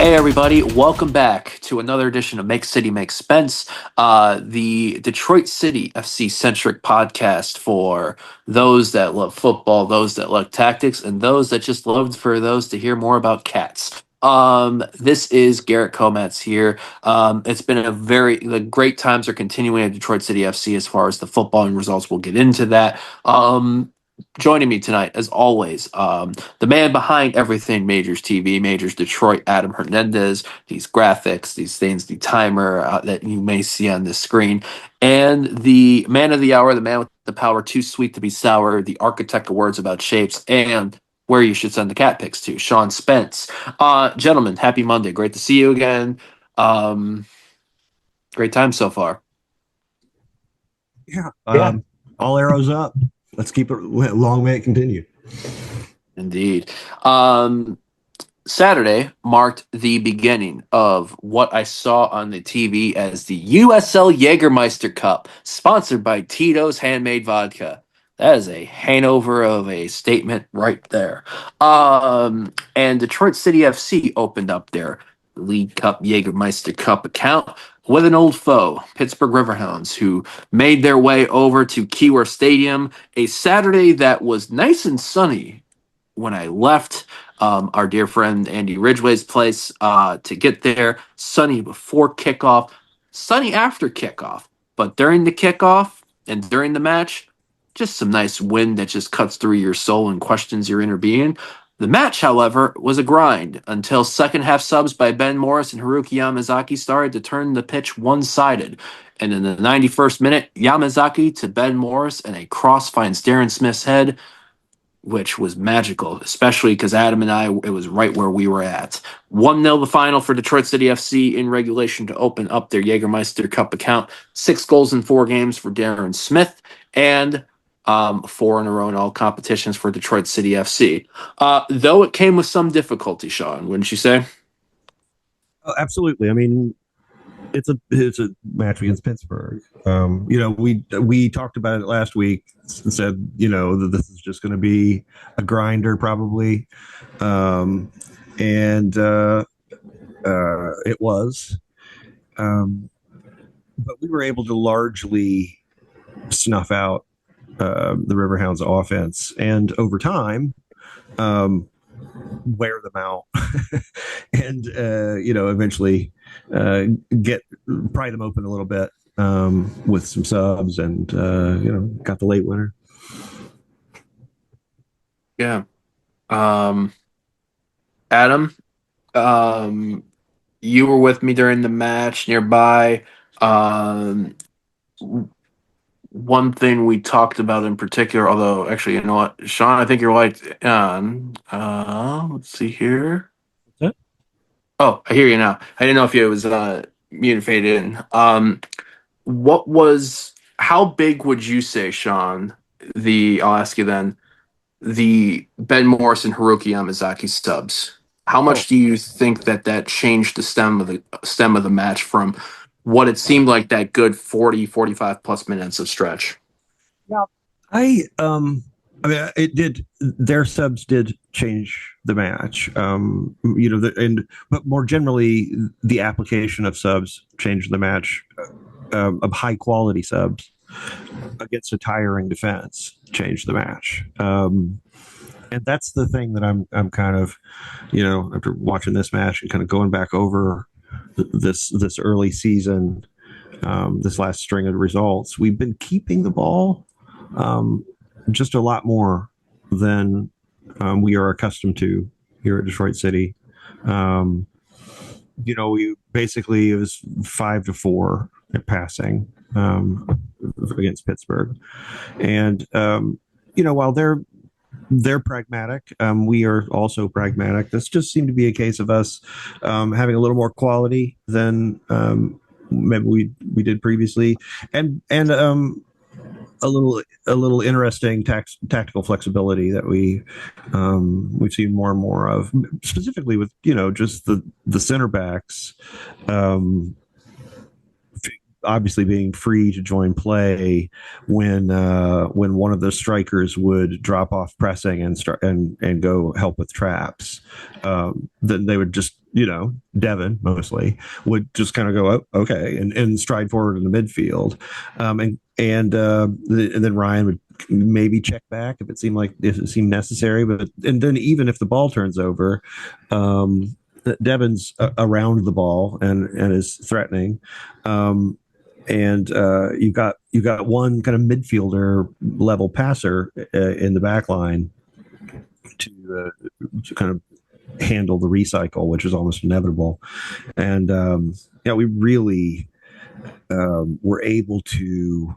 Hey everybody, welcome back to another edition of Make City Make Spence, the Detroit City FC centric podcast for those that love football, those that like tactics, and those that just love for those to hear more about cats. This is Garret Comats here. It's been the great times are continuing at Detroit City FC as far as the footballing results. We'll get into that. Joining me tonight, as always, the man behind everything Majors TV, Majors Detroit, Adam Hernandez, these graphics, these things, the timer that you may see on the screen, and the man of the hour, the man with the power too sweet to be sour, the architect of words about shapes, and where you should send the cat pics to, Sean Spence. Gentlemen, happy Monday. Great to see you again. Um, Great time so far. Yeah. All arrows up. Let's keep it long. May it continue. Indeed. Saturday marked the beginning of what I saw on the TV as the USL Jägermeister Cup, sponsored by Tito's Handmade Vodka. That is a hangover of a statement right there. And Detroit City FC opened up their League Cup Jägermeister Cup account with an old foe, Pittsburgh Riverhounds, who made their way over to Keyworth Stadium, a Saturday that was nice and sunny when I left our dear friend Andy Ridgway's place to get there. Sunny before kickoff, sunny after kickoff. But during the kickoff and during the match, just some nice wind that just cuts through your soul and questions your inner being. The match, however, was a grind until second half subs by Ben Morris and Haruki Yamazaki started to turn the pitch one-sided. And in the 91st minute, Yamazaki to Ben Morris and a cross finds Darren Smith's head, which was magical, especially because Adam and I, it was right where we were at. 1-0 the final for Detroit City FC in regulation to open up their Jägermeister Cup account. 6 goals in 4 games for Darren Smith, and 4 in a row in all competitions for Detroit City FC. Though it came with some difficulty, Sean, wouldn't you say? Oh, absolutely. I mean, it's a match against Pittsburgh. We talked about it last week and said that this is just going to be a grinder probably, and it was. But we were able to largely snuff out the Riverhounds offense, and over time, wear them out, and eventually get pry them open a little bit with some subs, and got the late winner. Yeah. Adam, you were with me during the match nearby. Um, One thing we talked about in particular, although actually, you know what, Sean, I think you're right on. Let's see here. That's Oh, I hear you now. I didn't know if it was muted, faded in. What was? How big would you say, Sean? I'll ask you then. The Ben Morris and Haruki Yamazaki stubs. How Oh, much do you think that changed the stem of the match from what it seemed like that good 40, 45 plus minutes of stretch? yeah. I mean, it did. Their subs did change the match. But more generally, the application of subs changed the match. Of high quality subs against a tiring defense changed the match. And that's the thing that I'm kind of, after watching this match and kind of going back over this early season, this last string of results, we've been keeping the ball just a lot more than we are accustomed to here at Detroit City. We basically, it was 5-4 at passing against Pittsburgh, and while they're pragmatic, we are also pragmatic. This just seemed to be a case of us having a little more quality than maybe we did previously, and a little interesting tactical flexibility that we've seen more and more of, specifically with just the center backs obviously being free to join play when one of the strikers would drop off pressing and start and go help with traps. Then they would just, Devin mostly would just kind of go, oh, okay, and stride forward in the midfield, and then Ryan would maybe check back if it seemed necessary, but and then even if the ball turns over, Devin's around the ball and is threatening. And you got one kind of midfielder level passer in the back line to kind of handle the recycle, which is almost inevitable. And we really were able to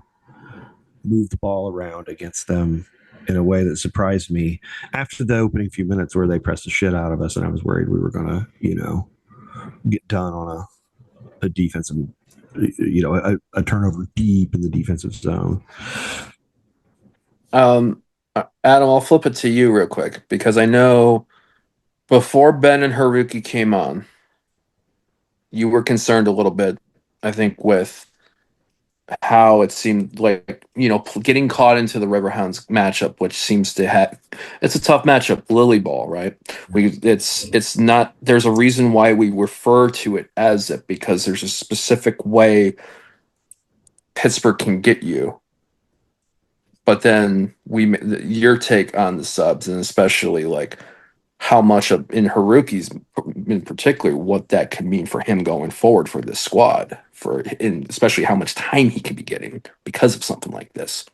move the ball around against them in a way that surprised me after the opening few minutes where they pressed the shit out of us, and I was worried we were gonna, get done on a defensive, a turnover deep in the defensive zone. Adam, I'll flip it to you real quick because I know before Ben and Haruki came on, you were concerned a little bit, I think, with how it seemed like, getting caught into the Riverhounds matchup, which seems to have, it's a tough matchup, Lily Ball, right? It's not, there's a reason why we refer to it as it, because there's a specific way Pittsburgh can get you. But then your take on the subs, and especially like how much in Haruki's in particular, what that could mean for him going forward for this squad, especially how much time he could be getting because of something like this.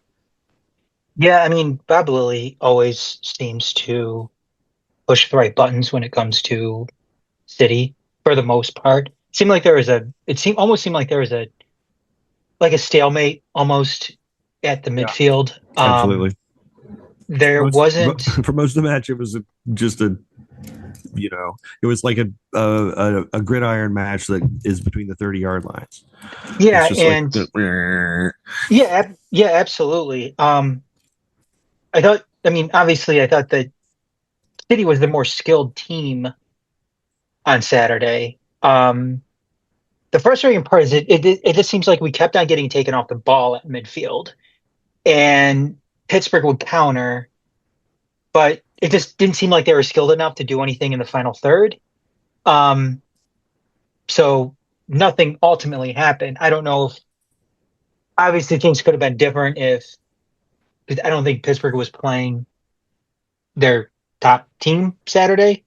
Yeah, I mean, Bob Lilly always seems to push the right buttons when it comes to City for the most part. Almost seemed like there was a stalemate almost at the midfield. Absolutely. There wasn't for most of the match. It was just it was like a gridiron match that is between the 30-yard lines. Yeah, and yeah, absolutely. Obviously, I thought that City was the more skilled team on Saturday. The frustrating part is it just seems like we kept on getting taken off the ball at midfield, and Pittsburgh would counter, but it just didn't seem like they were skilled enough to do anything in the final third. So nothing ultimately happened. I don't know if obviously things could have been different because I don't think Pittsburgh was playing their top team Saturday.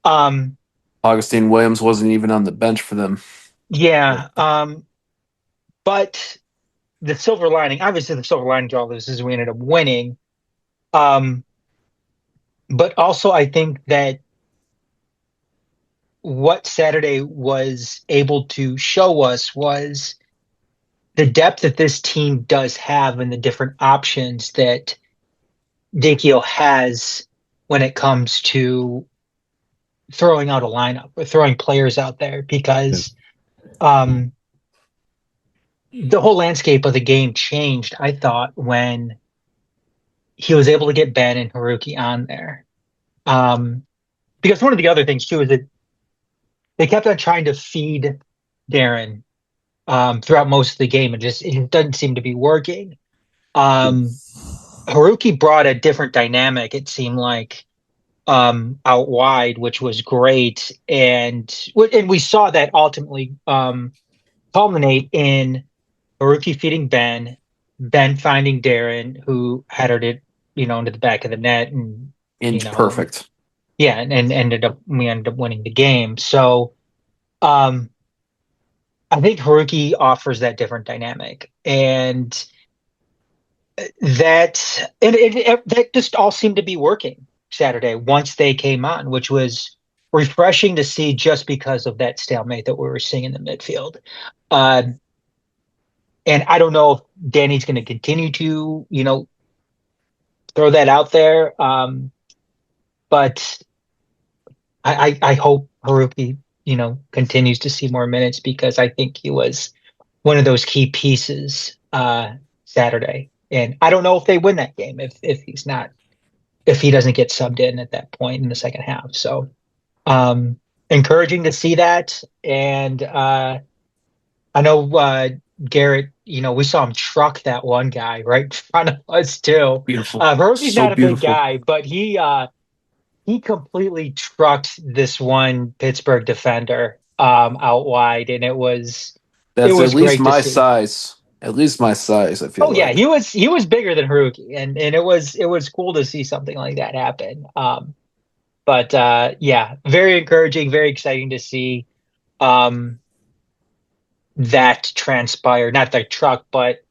Augustine Williams wasn't even on the bench for them. Yeah. But the silver lining to all this is we ended up winning. But also I think that what Saturday was able to show us was the depth that this team does have and the different options that Dicchio has when it comes to throwing out a lineup or throwing players out there, because the whole landscape of the game changed, I thought, when he was able to get Ben and Haruki on there. Because one of the other things too is that they kept on trying to feed Darren throughout most of the game, and it doesn't seem to be working. Haruki brought a different dynamic, it seemed like, out wide, which was great, and we saw that ultimately culminate in Haruki feeding Ben finding Darren, who headed it, into the back of the net, and perfect. Yeah, and we ended up winning the game. So, I think Haruki offers that different dynamic, and that just all seemed to be working Saturday once they came on, which was refreshing to see just because of that stalemate that we were seeing in the midfield. And I don't know if Danny's going to continue to, throw that out there. But I hope Haruki, continues to see more minutes, because I think he was one of those key pieces Saturday. And I don't know if they win that game if he doesn't get subbed in at that point in the second half. So encouraging to see that. And I know Garret, we saw him truck that one guy right in front of us too. Beautiful. Rose's So not a big beautiful. guy, but he completely trucked this one Pittsburgh defender out wide, and it That's at was least great to my see. size. At least my size, I feel Oh yeah, like. he was bigger than Haruki, and it was cool to see something like that happen. But yeah, very encouraging, very exciting to see um, that transpire. Not the truck, but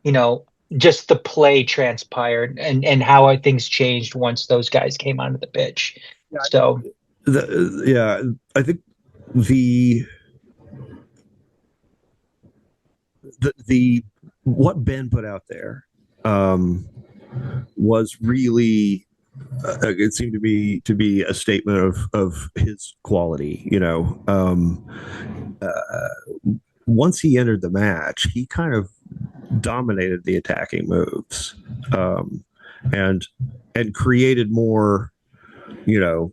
you know, just the play transpired and how things changed once those guys came onto the pitch. Yeah, So yeah, I think the the what Ben put out there um, was really it seemed to be a statement of his quality. Once he entered the match, he kind of dominated the attacking moves, um, and created more. You know,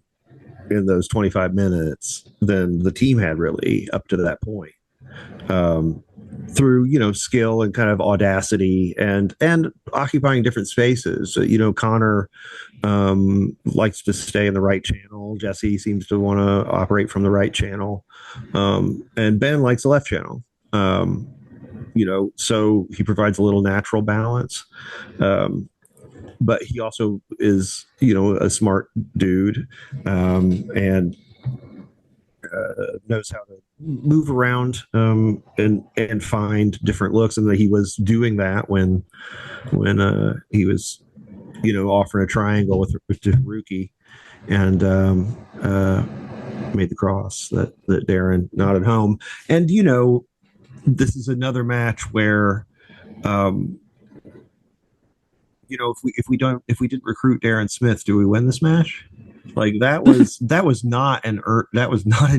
in those 25 minutes than the team had really up to that point. Um, through skill and kind of audacity and occupying different spaces. Connor likes to stay in the right channel. Jesse seems to want to operate from the right channel, and Ben likes the left channel. So he provides a little natural balance. But he also is, a smart dude, and knows how to move around and find different looks, and that he was doing that when he was offering a triangle with Haruki and made the cross that Darren nodded home. And this is another match where if we didn't recruit Darren Smith, do we win this match? Like that was not an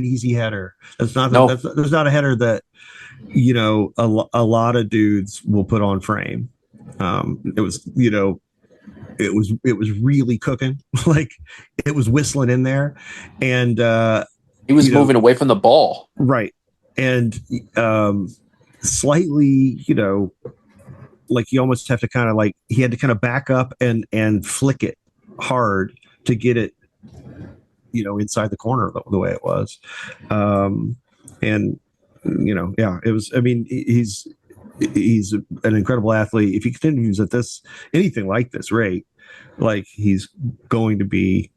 easy header. No. That's not a header that a lot of dudes will put on frame. It was it was really cooking. Like it was whistling in there, and He was moving away from the ball. right, and slightly like you almost have to kind of like he had to kind of back up and flick it hard to get it inside the corner the way it was. And yeah, it was. I mean, he's an incredible athlete. If he continues at anything like this rate, like he's going to be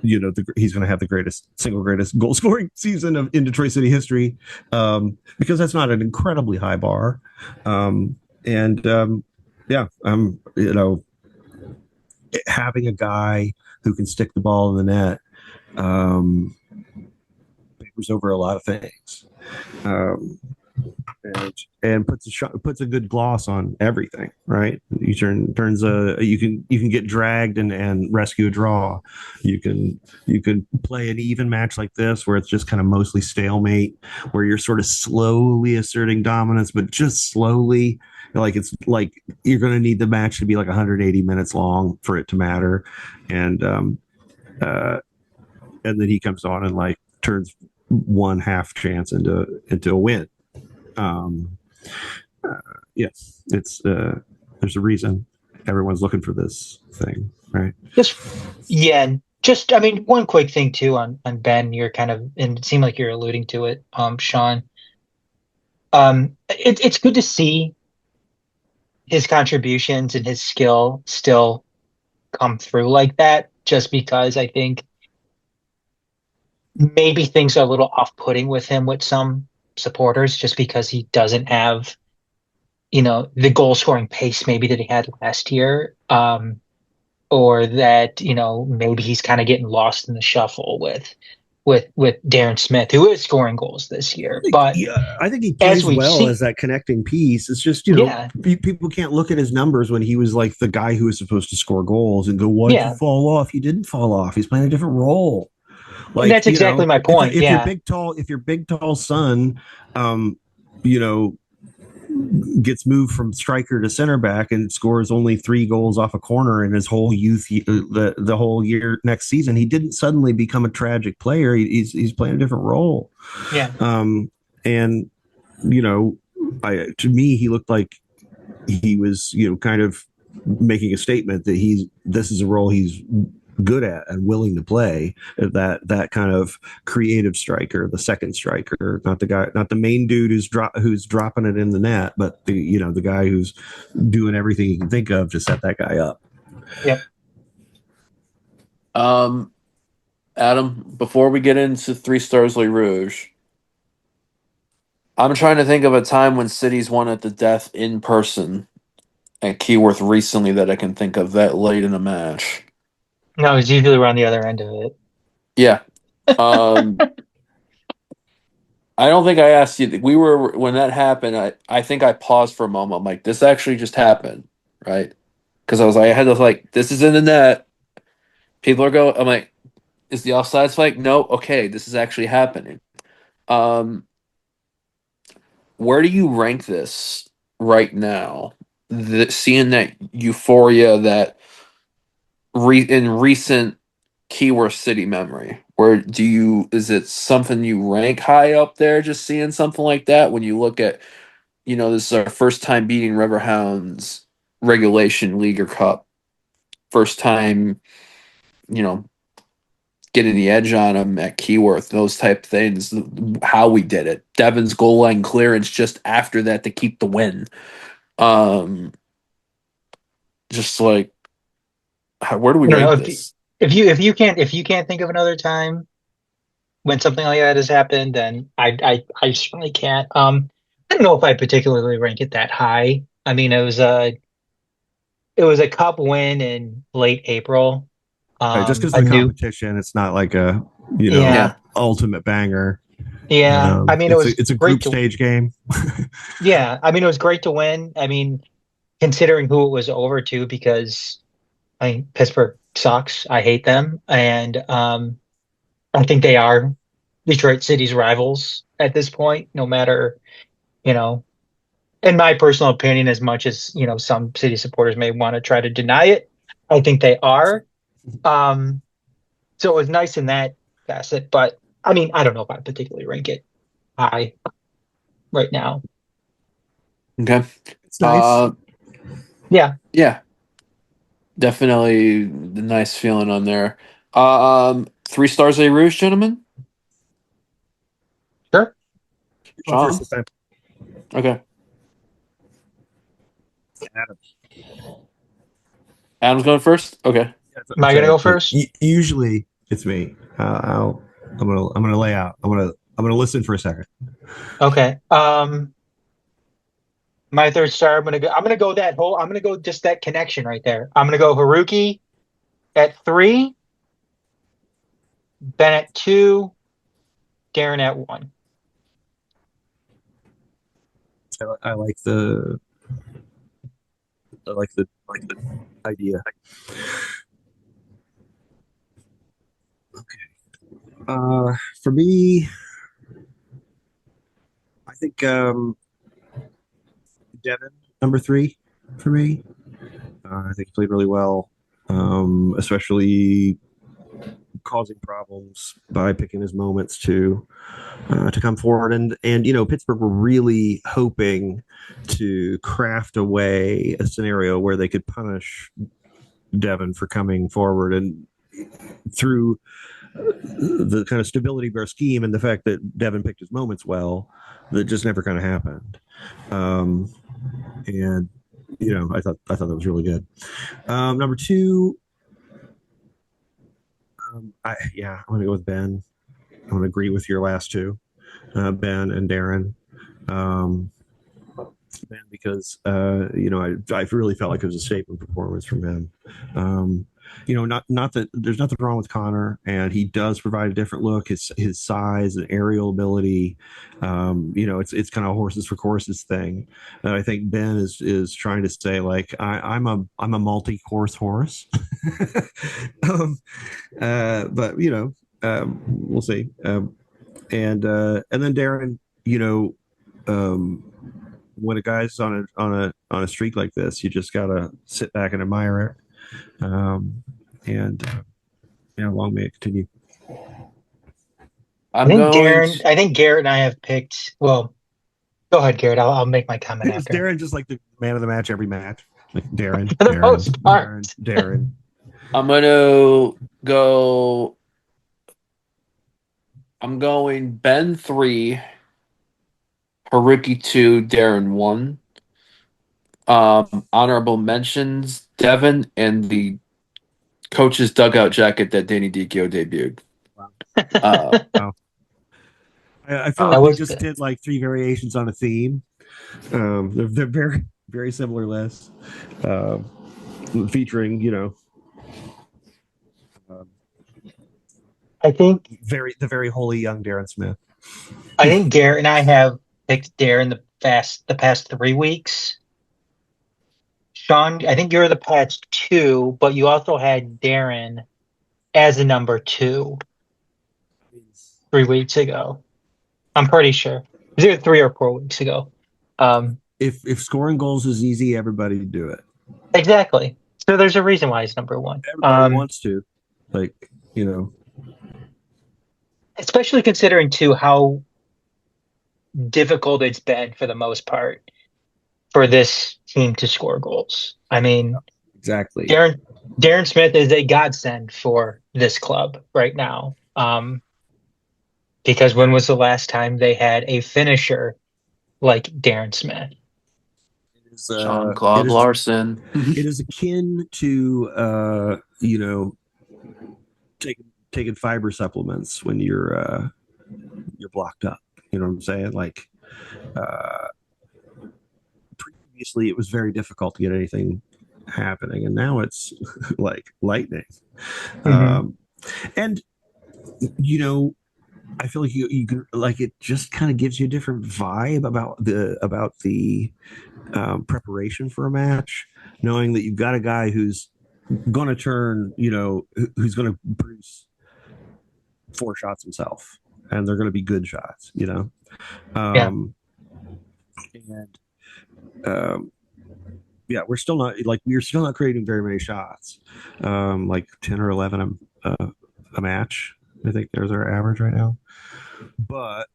he's going to have the single greatest goal scoring season in Detroit City history, because that's not an incredibly high bar. Yeah, having a guy who can stick the ball in the net papers over a lot of things, and puts a good gloss on everything. Right? You can get dragged and rescue a draw. You can play an even match like this where it's just kind of mostly stalemate, where you're sort of slowly asserting dominance, but just slowly. Like it's like you're going to need the match to be like 180 minutes long for it to matter, and then he comes on and like turns one half chance into a win. Yes, it's there's a reason everyone's looking for this thing, right? I mean, one quick thing too on Ben, you're kind of, and it seemed like you're alluding to it, Sean. It's good to see his contributions and his skill still come through like that, just because I think maybe things are a little off-putting with him with some supporters, just because he doesn't have, the goal scoring pace maybe that he had last year, or that, maybe he's kind of getting lost in the shuffle with Darren Smith, who is scoring goals this year. But I think he plays well as that connecting piece. It's just, people can't look at his numbers when he was like the guy who was supposed to score goals and go, why did you fall off? He didn't fall off. He's playing a different role. Like, and that's exactly my point. If your big tall son, gets moved from striker to center back and scores only 3 goals off a corner in his whole youth, the whole year next season, he didn't suddenly become a tragic player. He's playing a different role. Yeah. And to me, he looked like he was, kind of making a statement that this is a role he's good at and willing to play. That kind of creative striker, the second striker, not the main dude who's dropping it in the net, but the guy who's doing everything he can think of to set that guy up. Yep. Adam, before we get into 3 Stars Le Rouge, I'm trying to think of a time when cities won at the death in person at Keyworth recently that I can think of that late in a match. No, it's usually around the other end of it. Yeah. I don't think I asked you. When that happened, I think I paused for a moment. I'm like, this actually just happened, right? Because I had to this is in the net. People are going. I'm like, is the offside flag? No. Okay, this is actually happening. Where do you rank this right now? Seeing that euphoria that in recent Keyworth City memory, is it something you rank high up there? Just seeing something like that when you look at, this is our first time beating Riverhounds regulation Leaguer Cup, first time, getting the edge on them at Keyworth, those type of things, how we did it. Devin's goal line clearance just after that to keep the win. Just like, where do we I don't know rank this? if you can't think of another time when something like that has happened, then I certainly can't. I don't know if I particularly rank it that high. I mean, it was a cup win in late April. Just because A of the new competition, it's not like a Yeah. ultimate banger. Yeah. I mean, it was it's a great group stage game. yeah, I mean, it was great to win. I mean, considering who it was over to, because I mean, Pittsburgh sucks. I hate them. And I think they are Detroit City's rivals at this point, no matter, you know, in my personal opinion, as much as, some city supporters may want to try to deny it, I think they are. Um, so it was nice in that facet, but I mean, I don't know if I particularly rank it high right now. Okay. It's nice. Yeah, Yeah, definitely the nice feeling on there. 3 Stars A Rouge, gentlemen. sure. Sean. First this time. Okay. Adam. Adam's going first. Okay. Am I gonna go first? Usually it's me. I'm gonna lay out. I'm gonna listen for a second. Okay. My third star, I'm gonna go just that connection right there. I'm gonna go Haruki at 3, Ben at 2, Darren at 1. I like the I like the idea. For me, I think Devin number 3 for me. I think he played really well, especially causing problems by picking his moments to come forward. And Pittsburgh were really hoping to craft a scenario where they could punish Devin for coming forward, and through the kind of stability of our scheme and the fact that Devin picked his moments well, that just never kind of happened. And I thought that was really good. Number 2, I'm going to go with Ben. I'm going to agree with your last two, Ben and Darren. Ben, because I really felt like it was a statement performance from him. Not that there's nothing wrong with Connor, and he does provide a different look. His size and aerial ability, it's kind of horses for courses thing. And I think Ben is trying to say, like, I'm a multi-course horse. But we'll see. And then Darren, when a guy's on a streak like this, you just gotta sit back and admire it. And long may it continue. I'm going. I think Garrett and I have picked. Well, Go ahead, Garrett. I'll make my comment Is after. Darren just like the man of the match every match? Like Darren, For the Darren, most part. Darren. I'm gonna go. I'm going Ben 3, Haruki 2, Darren 1. Honorable mentions Devin and the coach's dugout jacket that Danny Dichio debuted. Uh, Wow. I feel uh, like That we was just good. did like 3 variations on a theme. They're very, very similar lists, uh, featuring, uh, I think the very holy young Darren Smith. Garrett and I have picked Darren the past 3 weeks. Sean, I think you're the past two, but you also had Darren as a number two 3 weeks ago. I'm pretty sure. It was either 3 or 4 weeks ago. Um, If scoring goals is easy, everybody do it. exactly. So there's a reason why he's number one. Everybody wants to, like, Especially considering too how difficult it's been for the most part for this team to score goals. I mean, exactly. Darren Smith is a godsend for this club right now. Because when was the last time they had a finisher like Darren Smith? Sean It Claude is Larson. it is akin to taking fiber supplements when you're blocked up. You know what I'm saying? Like uh, previously, it was very difficult to get anything happening, and now it's like lightning. Mm-hmm. And I feel like you can, like, it just kind of gives you a different vibe about the preparation for a match, knowing that you've got a guy who's going to turn, who's going to produce 4 shots himself, and they're going to be good shots, Yeah. and yeah, we're still not creating very many shots, like 10 or 11 a match. I think there's our average right now, but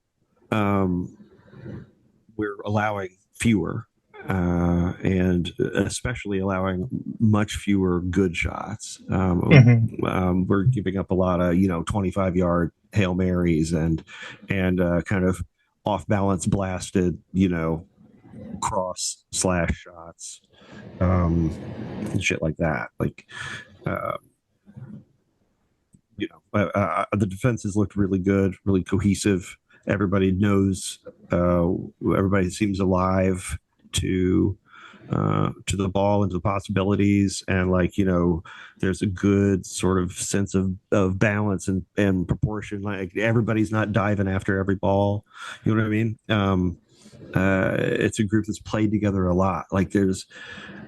we're allowing fewer, and especially allowing much fewer good shots. We're giving up a lot of 25-yard Hail Marys and kind of off balance blasted cross slash shots, and shit like that. Like the defenses looked really good, really cohesive. Everybody knows. Everybody seems alive to the ball and to the possibilities, and there's a good sort of sense of balance and proportion. Like everybody's not diving after every ball. You know what I mean? It's a group that's played together a lot. Like there's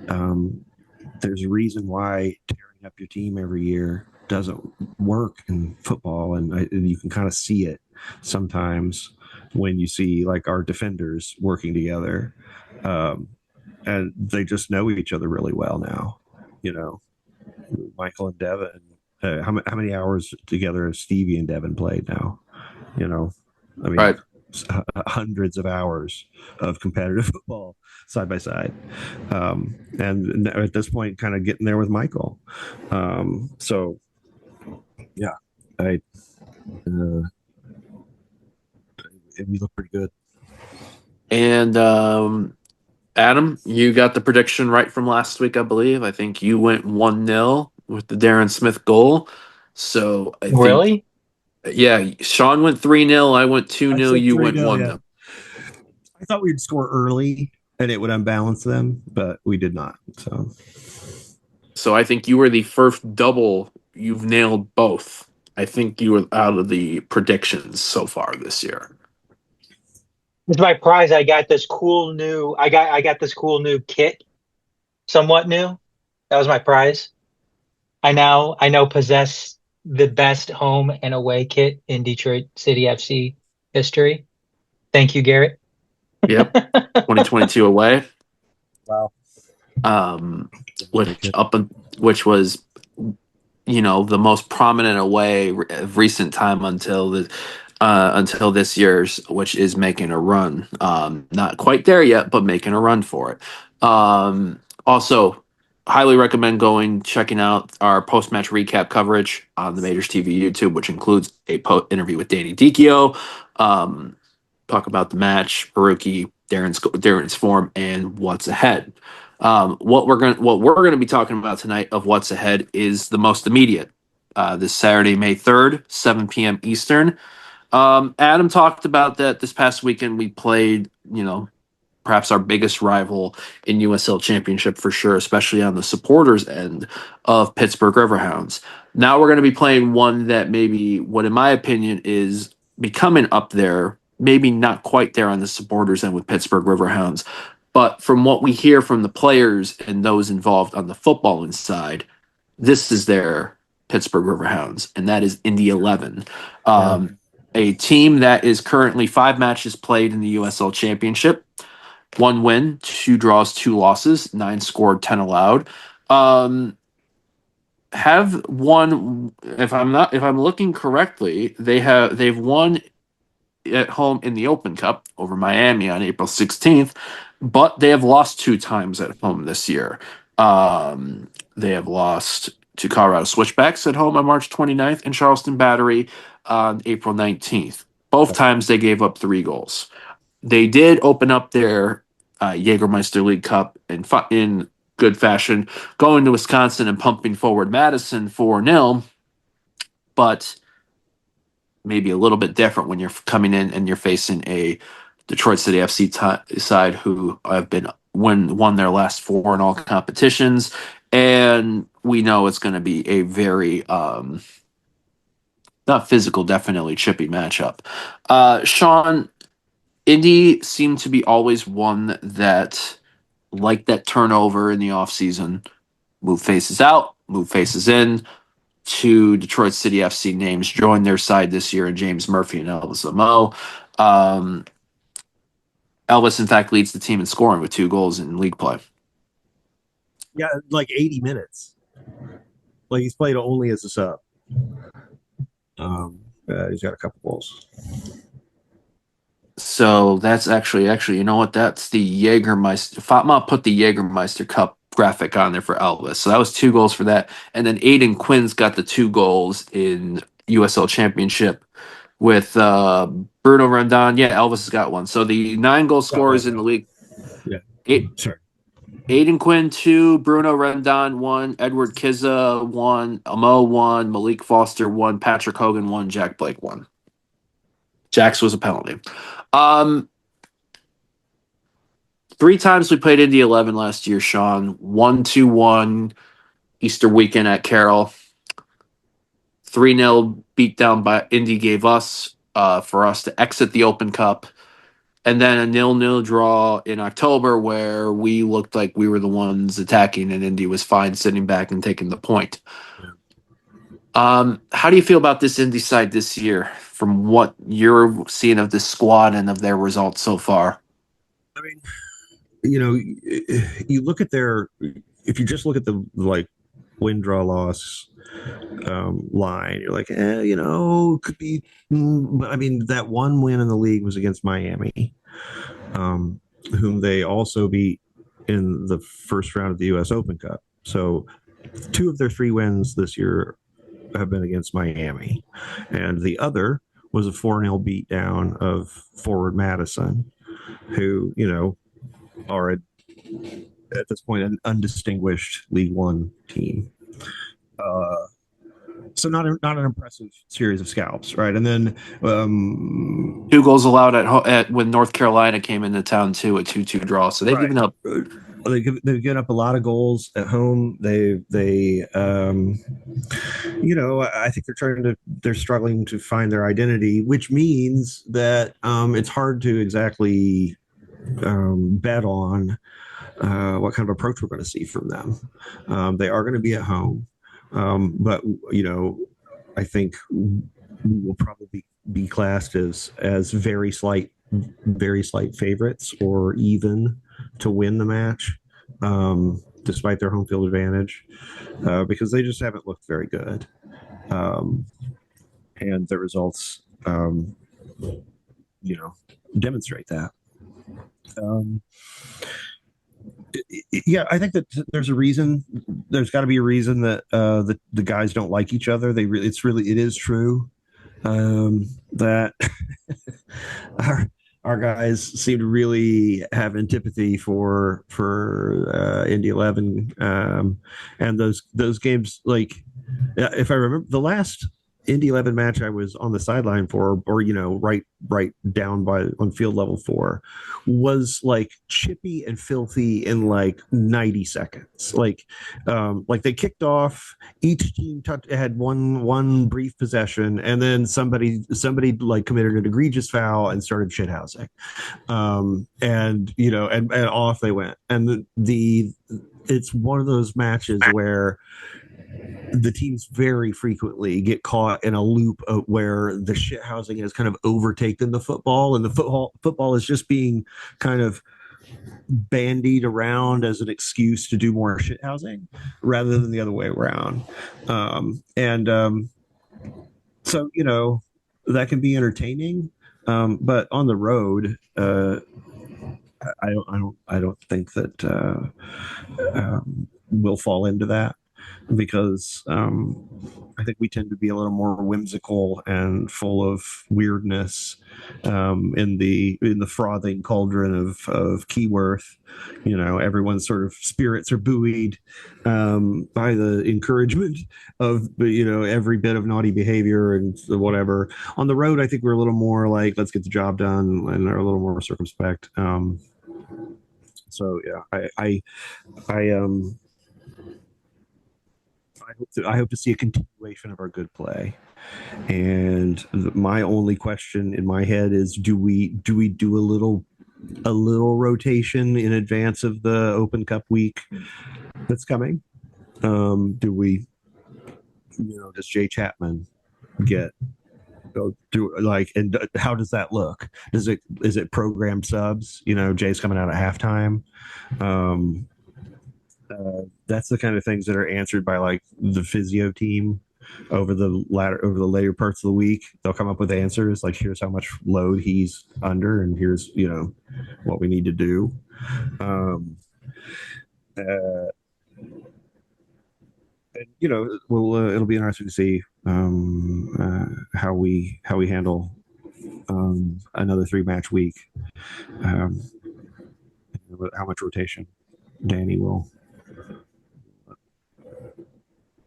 a reason why tearing up your team every year doesn't work in football, and you can kind of see it sometimes when you see like our defenders working together, and they just know each other really well now. Michael and Devin. How many hours together have Stevie and Devin played now? I mean, Right. Hundreds of hours of competitive football side by side, and at this point kind of getting there with Michael. So yeah, we look pretty good. And Adam, you got the prediction right from last week, I believe. I think you went 1-0 with the Darren Smith goal. So I think, Really? yeah, Sean went 3-0. I went 2-0. said You 3-0, went 1-0. yeah. I thought we'd score early and it would unbalance them, but we did not. So I think you were the first double. You've nailed both. I think you were out of the predictions so far this year. With my prize, I got this cool new. I got this cool new kit, somewhat new. That was my prize. I now possess the best home and away kit in Detroit City FC history. Thank you, Garrett. Yep. 2022 away. Wow. Which was the most prominent away of recent time until until this year's, which is making a run. Not quite there yet, but making a run for it. Also, highly recommend checking out our post match recap coverage on the Majors TV YouTube, which includes a interview with Danny Dicchio. Talk about the match, Haruki, Darren's form, and what's ahead. What we're gonna be talking about tonight of what's ahead is the most immediate. This Saturday, May 3rd, 7 p.m. Eastern. Adam talked about that this past weekend. We played, perhaps our biggest rival in USL Championship for sure, especially on the supporters end of Pittsburgh Riverhounds. Now we're going to be playing one that maybe, what in my opinion is becoming up there, maybe not quite there on the supporters end with Pittsburgh Riverhounds, but from what we hear from the players and those involved on the footballing side, this is their Pittsburgh Riverhounds, and that is Indy 11. A team that is currently 5 matches played in the USL Championship. 1 win, 2 draws, 2 losses, 9 scored, 10 allowed. Have won, if I'm looking correctly, they've won at home in the Open Cup over Miami on April 16th, but they have lost 2 times at home this year. They have lost to Colorado Switchbacks at home on March 29th and Charleston Battery on April 19th. Both times they gave up 3 goals. They did open up their Jägermeister League Cup in good fashion, going to Wisconsin and pumping forward Madison 4-0, but maybe a little bit different when you're coming in and you're facing a Detroit City FC side who have won their last 4 in all competitions, and we know it's going to be a very not physical, definitely chippy matchup. Sean, Indy seemed to be always one that, like that turnover in the offseason, move faces out, move faces in. 2 Detroit City FC names joined their side this year in James Murphy and Elvis Amo. Elvis, in fact, leads the team in scoring with 2 goals in league play. Yeah, like 80 minutes. Like he's played only as a sub. He's got a couple goals. So that's actually, you know what? That's the Jägermeister. Fatma put the Jägermeister Cup graphic on there for Elvis. So that was 2 goals for that. And then Aiden Quinn's got the 2 goals in USL Championship with Bruno Rondon. Yeah, Elvis has got 1. So the 9 goal scorers in the league. Yeah. Sorry. Aiden Quinn 2, Bruno Rondon 1, Edward Kizza 1, Amo 1, Malik Foster 1, Patrick Hogan 1, Jack Blake 1. Jack's was a penalty. 3 times we played Indy 11 last year, Sean. 1-2-1 Easter weekend at Carroll. 3-0 beatdown by Indy gave us for us to exit the Open Cup. And then a 0-0 draw in October where we looked like we were the ones attacking and Indy was fine sitting back and taking the point. How do you feel about this Indy side this year from what you're seeing of this squad and of their results so far? I mean, you look at if you just look at the win, draw, loss line, you're like, could be. But I mean, that 1 win in the league was against Miami, whom they also beat in the first round of the U.S. Open Cup. So 2 of their 3 wins this year have been against Miami, and the other was a 4-0 beatdown of Forward Madison, who are at this point an undistinguished League One team. So not an impressive series of scalps, right? And then 2 goals allowed at when North Carolina came into town too, a 2-2 draw. So they've given up. They've given up a lot of goals at home. I think they're struggling to find their identity, which means that it's hard to exactly bet on what kind of approach we're going to see from them. They are going to be at home. But I think we will probably be classed as very slight favorites or even to win the match, despite their home field advantage, because they just haven't looked very good. And the results demonstrate that. Yeah, I think that there's a reason. There's got to be a reason that the guys don't like each other. It is true that our guys seem to really have antipathy for Indy 11, and those games. Like, if I remember the last Indy 11 match I was on the sideline for, or right down by on field level for, was like chippy and filthy in like 90 seconds. Like they kicked off, each team had one brief possession, and then somebody like committed an egregious foul and started shithousing, and off they went. And it's one of those matches where the teams very frequently get caught in a loop where the shit housing has kind of overtaken the football, and the football is just being kind of bandied around as an excuse to do more shit housing rather than the other way around. So that can be entertaining, but on the road, I don't think that we'll fall into that, because I think we tend to be a little more whimsical and full of weirdness in the frothing cauldron of Keyworth. Everyone's sort of spirits are buoyed by the encouragement of every bit of naughty behavior and whatever. On the road, I think we're a little more like, let's get the job done, and are a little more circumspect. So yeah, I hope to see a continuation of our good play. And my only question in my head is, do we do a little rotation in advance of the Open Cup week that's coming? Do we, does Jay Chapman get go through, like, and how does that look? Is it programmed subs? Jay's coming out at halftime. That's the kind of things that are answered by like the physio team over the later parts of the week. They'll come up with answers like, here's how much load he's under, and here's what we need to do. It'll be interesting to see how we handle another 3-match week. How much rotation Danny will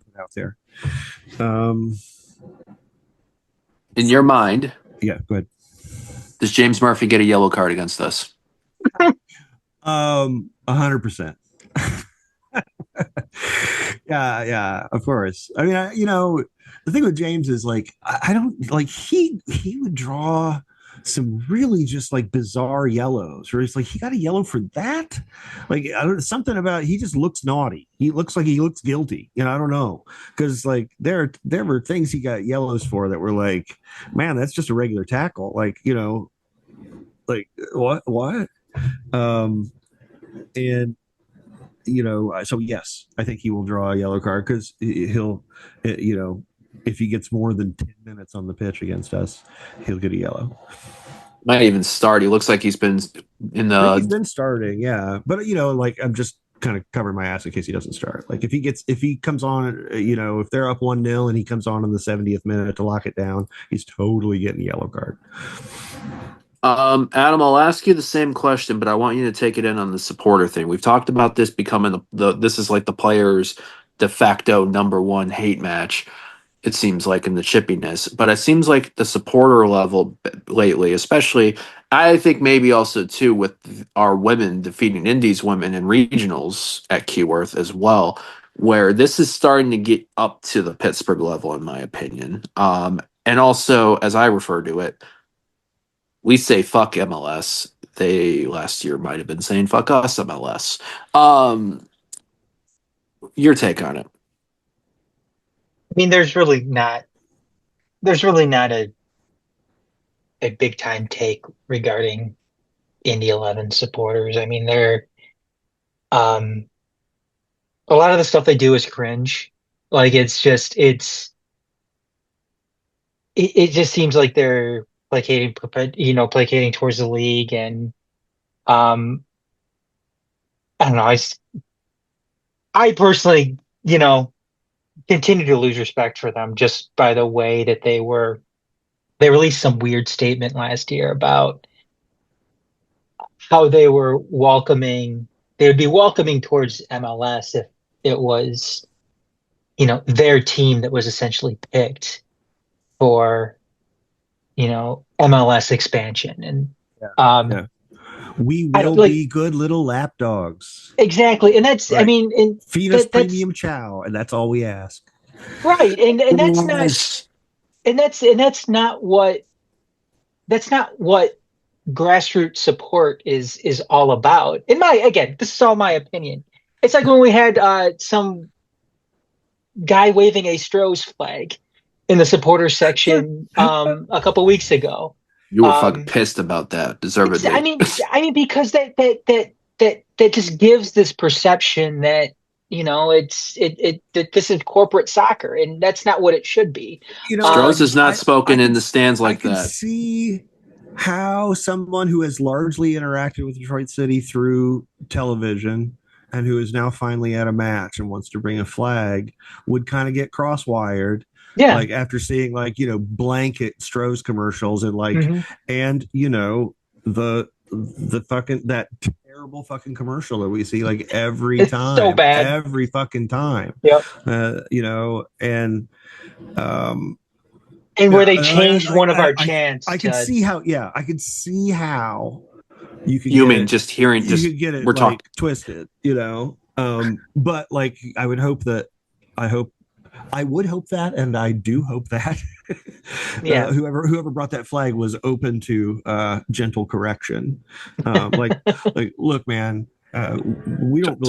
put out there. In your mind, Yeah, go ahead. does James Murphy get a yellow card against us? 100%. Yeah, of course. I mean, the thing with James is like, I don't like, he would draw some really just like bizarre yellows, where it's like, he got a yellow for that. Like, I don't, something about, he just looks naughty. He looks like he looks guilty. I don't know, because like there were things he got yellows for that were like, man, that's just a regular tackle. Like, like what? And so yes, I think he will draw a yellow card, because he'll, if he gets more than 10 minutes on the pitch against us, he'll get a yellow. Might even start. He looks like he's been in the. He's been starting, yeah, but like, I'm just kind of covering my ass in case he doesn't start. Like, if he comes on, if they're up 1-0 and he comes on in the 70th minute to lock it down, he's totally getting a yellow card. Adam, I'll ask you the same question, but I want you to take it in on the supporter thing. We've talked about this becoming this is like the players' de facto #1 hate match. It seems like, in the chippiness, but it seems like the supporter level lately, especially, I think maybe also too with our women defeating Indy's women in regionals at Keyworth as well, where this is starting to get up to the Pittsburgh level, in my opinion. And also, as I refer to it, we say fuck MLS. They last year might have been saying fuck us MLS. Your take on it? I mean, there's really not a big time take regarding Indy 11 supporters. I mean, they're a lot of the stuff they do is cringe. Like, it just seems like they're placating towards the league, and um, I don't know. I personally, continue to lose respect for them just by the way that they released some weird statement last year about how they would be welcoming towards MLS if it was, their team that was essentially picked for, MLS expansion. And Yeah. um Yeah. We I don't will like be good little lap dogs. exactly. And that's, I Right. mean, and Feed us that's premium chow, and that's all we ask. right. And that's not, Yes. and that's not what grassroots support is all about. Again, this is all my opinion. It's like when we had some guy waving a Stroh's flag in the supporter section a couple weeks ago. You were fucking Um, pissed about that, it's I deservedly. mean I mean because that just gives this perception that that this is corporate soccer, and that's not what it should be. You know, Strohs Um, is not I spoken in can the stands I like can that. see how someone who has largely interacted with Detroit City through television and who is now finally at a match and wants to bring a flag would kind of get crosswired, yeah. like after seeing blanket Stroh's commercials and Hmm. the fucking that terrible fucking commercial that we see like It's so bad. every fucking time, Yep. and um And where yeah, they changed one of our I chants could to see how, yeah, I could see how you could get Human, it, just hearing, you just could get it we're talking. like twisted, but like I would hope that, I hope, I would hope that, and I do hope that yeah. whoever brought that flag was open to gentle correction. Like, look, man, we don't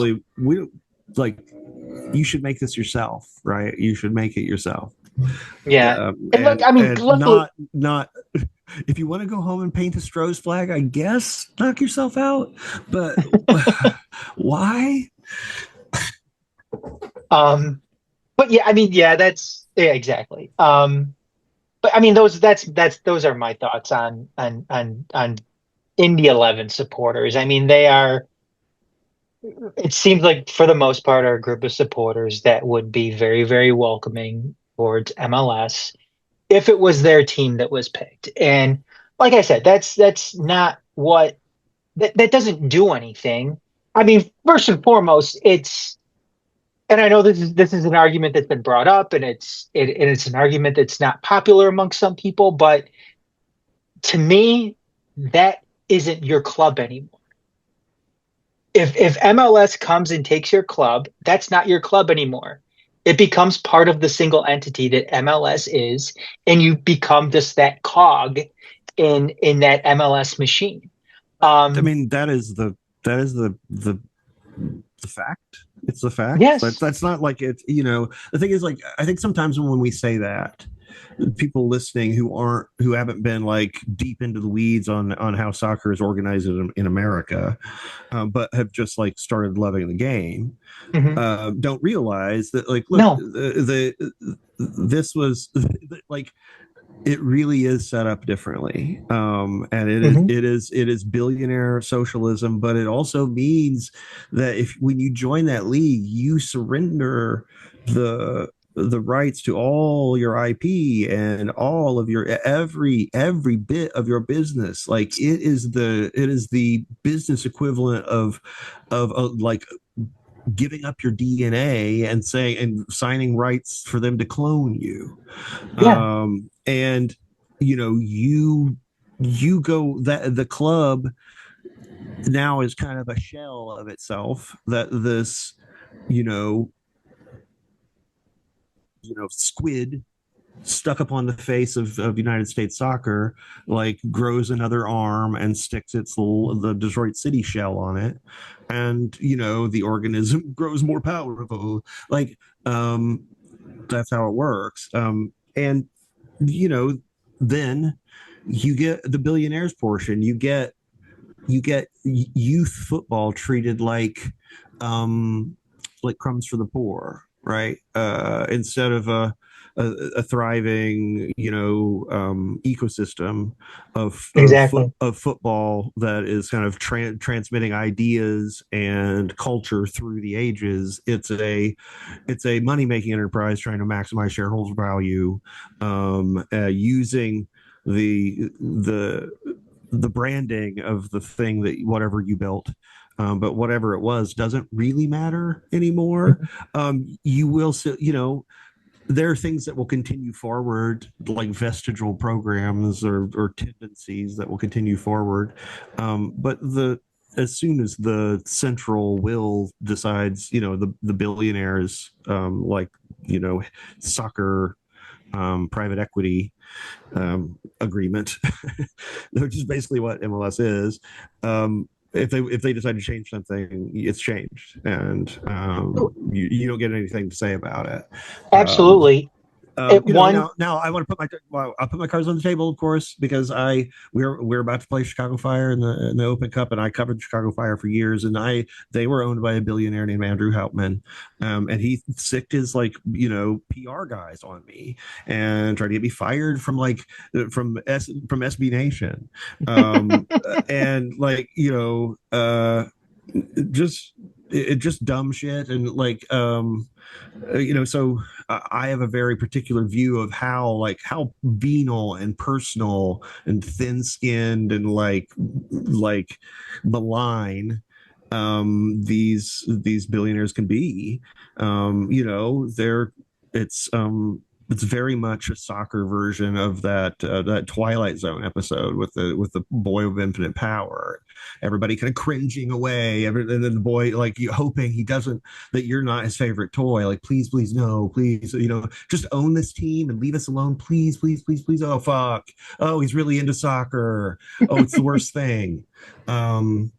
like, you should make this yourself, right? You should make it yourself. Yeah. And look, I mean, And luckily, not if you want to go home and paint a Stroh's flag, I guess knock yourself out. But why? um, but yeah, I mean, yeah, yeah, exactly. But I mean, those are my thoughts on Indy 11 supporters. I mean, it seems like for the most part, are a group of supporters that would be very, very welcoming towards MLS if it was their team that was picked. And like I said, that's not what that doesn't do anything. I mean, first and foremost, and I know this is an argument that's been brought up, and it's an argument that's not popular among some people, but to me, that isn't your club anymore. If MLS comes and takes your club, that's not your club anymore. It becomes part of the single entity that MLS is, and you become just that cog in that MLS machine. I Um, mean, that is the fact. It's the fact. yes. That's not like it. The thing is, like, I think sometimes when we say that, people listening who haven't been like deep into the weeds on how soccer is organized in America, but have just like started loving the game, Mhm. don't realize that, like, look, No. this was like, it really is set up differently, and Hmm. it is billionaire socialism, but it also means that if when you join that league, you surrender the rights to all your IP and all of your every bit of your business. Like, it is the business equivalent of like giving up your DNA and saying and signing rights for them to clone you. Yeah. And you go, that the club now is kind of a shell of itself, that this you know squid stuck up on the face of United States soccer, like, grows another arm and sticks the Detroit City shell on it, and the organism grows more powerful. Like, that's how it works. And you know, then you get the billionaires portion. You get youth football treated like crumbs for the poor, right? Instead of a thriving, ecosystem Exactly. of football that is kind of transmitting ideas and culture through the ages. It's a money making enterprise trying to maximize shareholder value, using the the branding of the thing that whatever you built. But whatever it was doesn't really matter anymore. You will still, there are things that will continue forward, like vestigial programs or tendencies that will continue forward. But as soon as the central will decides, the billionaires, soccer, private equity agreement, which is basically what MLS is. If they decide to change something, it's changed, and you don't get anything to say about it. Absolutely. It one Now I want to I'll put my cards on the table, of course, because we're about to play Chicago Fire in the Open Cup, and I covered Chicago Fire for years, and they were owned by a billionaire named Andrew Hauptman, and he sicked his PR guys on me and tried to get me fired from SB Nation, and just dumb shit and so I have a very particular view of how venal and personal and thin-skinned and malign these billionaires can be. They're it's very much a soccer version of that Twilight Zone episode with the boy of infinite power. Everybody kind of cringing away, and then the boy hoping that you're not his favorite toy. Like, please, no, please, just own this team and leave us alone, please, please, please, please. Oh fuck! Oh, he's really into soccer. Oh, it's the worst thing. And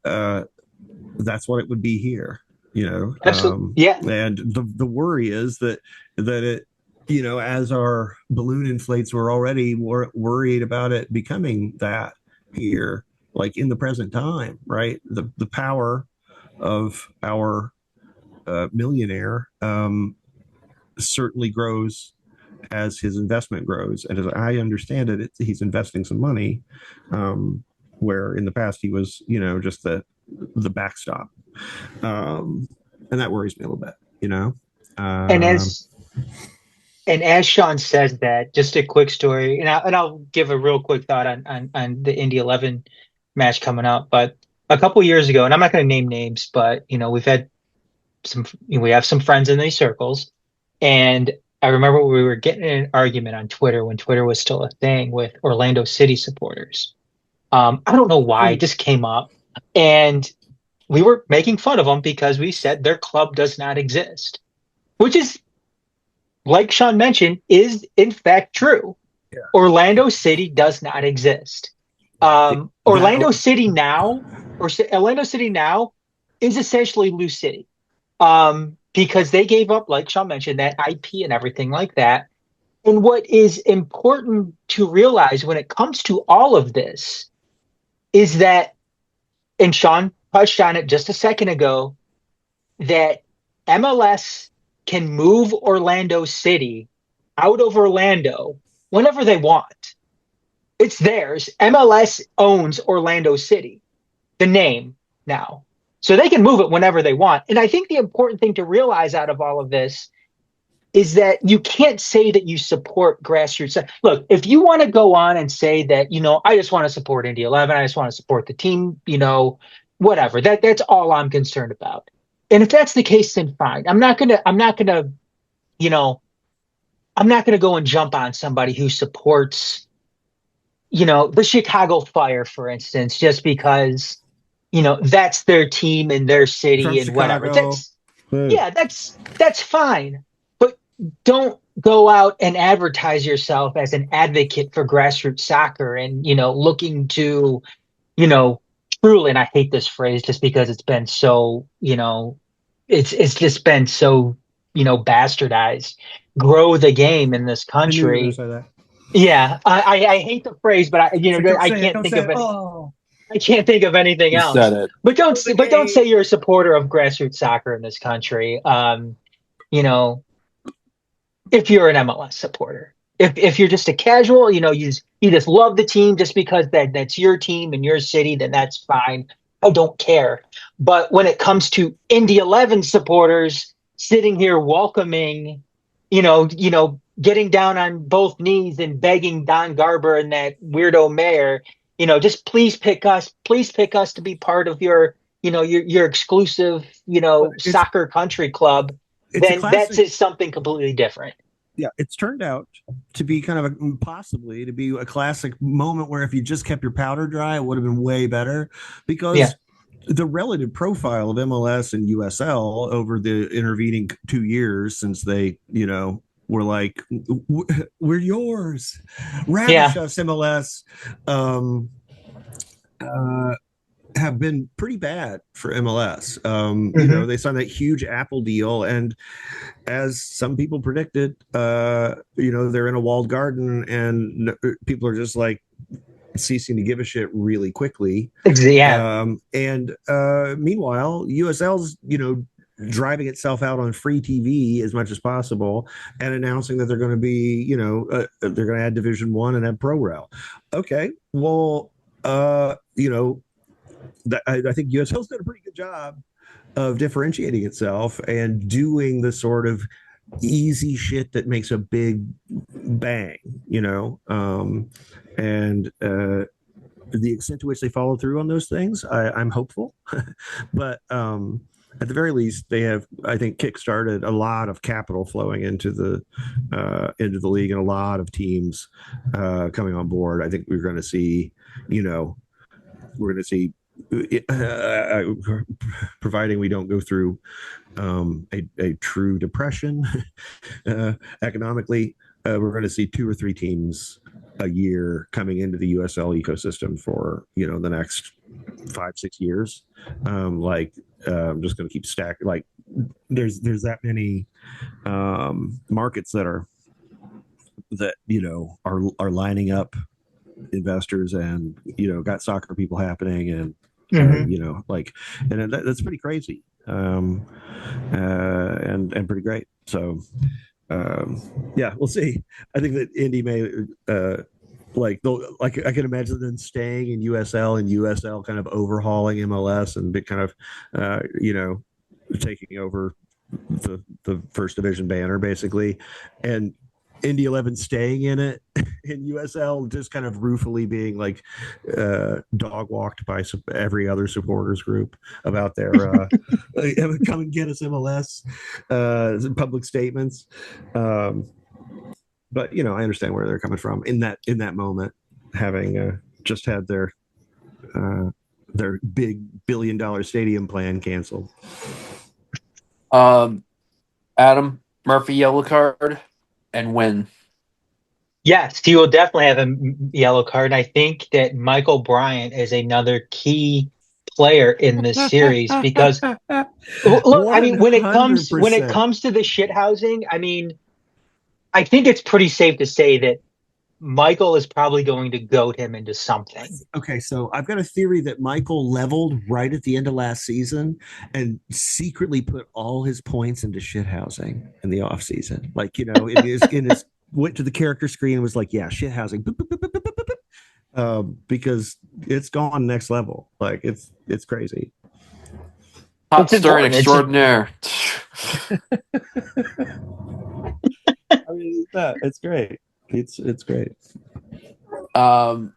that's what it would be here. absolutely, yeah. And the worry is that it, as our balloon inflates, we're already more worried about it becoming that here, like in the present time, right? The power of our millionaire certainly grows as his investment grows, and as I understand it, he's investing some money, where in the past he was, just the backstop. And that worries me a little bit, And as Sean says that, just a quick story, and I'll give a real quick thought on the Indy 11 match coming up. But a couple years ago, and I'm not going to name names, but we have some friends in these circles, and I remember we were getting in an argument on Twitter when Twitter was still a thing with Orlando City supporters. I don't know why, it just came up, and we were making fun of them because we said their club does not exist, which is, like Sean mentioned, is in fact true. Yeah. Orlando City does not exist. Orlando City now is essentially Lou City, because they gave up, like Sean mentioned, that IP and everything like that. And what is important to realize when it comes to all of this is that, and Sean touched on it just a second ago, that MLS can move Orlando City out of Orlando whenever they want. It's theirs. MLS owns Orlando City, the name now. So they can move it whenever they want. And I think the important thing to realize out of all of this is that you can't say that you support grassroots. Look, if you want to go on and say that, I just want to support Indy 11, I just want to support the team, whatever. That's all I'm concerned about. And if that's the case, then fine. I'm not gonna go and jump on somebody who supports, the Chicago Fire, for instance, just because, that's their team and their city From and Chicago. Whatever. That's fine. But don't go out and advertise yourself as an advocate for grassroots soccer and, looking to, truly, and I hate this phrase just because it's been so, it's just been so, bastardized. Grow the game in this country. I knew you were gonna say that. Yeah, I hate the phrase, but I can't think of it. I can't think of anything You else. said it. But don't say you're a supporter of grassroots soccer in this country. if you're an MLS supporter. If you're just a casual, you just love the team just because that's your team in your city, then that's fine. I don't care. But when it comes to Indy 11 supporters sitting here welcoming, getting down on both knees and begging Don Garber and that weirdo mayor, just please pick us to be part of your exclusive, But soccer country club, it's a then that's classic. just something completely different. Yeah, it's turned out to be kind of possibly to be a classic moment where if you just kept your powder dry, it would have been way better Yeah. because the relative profile of MLS and USL over the intervening 2 years since they, were like, we're yours, ravish Yeah. us, MLS. Um, uh, have been pretty bad for MLS. Hmm. They signed that huge Apple deal, and as some people predicted, they're in a walled garden, and people are just like ceasing to give a shit really quickly. Yeah. And meanwhile, USL's driving itself out on free TV as much as possible, and announcing that they're going to be, they're going to add Division One and have Pro Rel. Okay, well, I think USL's done a pretty good job of differentiating itself and doing the sort of easy shit that makes a big bang, and the extent to which they follow through on those things, I'm hopeful. But at the very least, they have, I think, kickstarted a lot of capital flowing into the league, and a lot of teams coming on board. I think we're going to see, we're going to see providing we don't go through a true depression economically, we're going to see 2 or 3 teams a year coming into the USL ecosystem for the next 5-6 years. I'm just going to keep stacking. Like there's that many markets that are are lining up investors, and got soccer people happening, and Hmm. and that's pretty crazy, and pretty great. So yeah, we'll see. I think that Indy may I can imagine them staying in USL, and USL kind of overhauling MLS and kind of taking over the first division banner basically, and Indy 11 staying in it, in USL just kind of ruefully being like dog walked by every other supporters group about their come and get us MLS public statements. But I understand where they're coming from in that moment, having just had their big $1 billion stadium plan canceled. Adam Murphy yellow card and when. Yes, he will definitely have a yellow card. I think that Michael Bryant is another key player in this series because look, I mean, when it 100%. comes to the shit housing, I mean, I think it's pretty safe to say that Michael is probably going to goad him into something. Okay, so I've got a theory that Michael leveled right at the end of last season and secretly put all his points into shithousing in the off season. Like, in his went to the character screen and was like, yeah, shithousing. Because it's gone next level. Like it's crazy. Hot It's stirring important. extraordinaire. I mean, it's great. It's great. And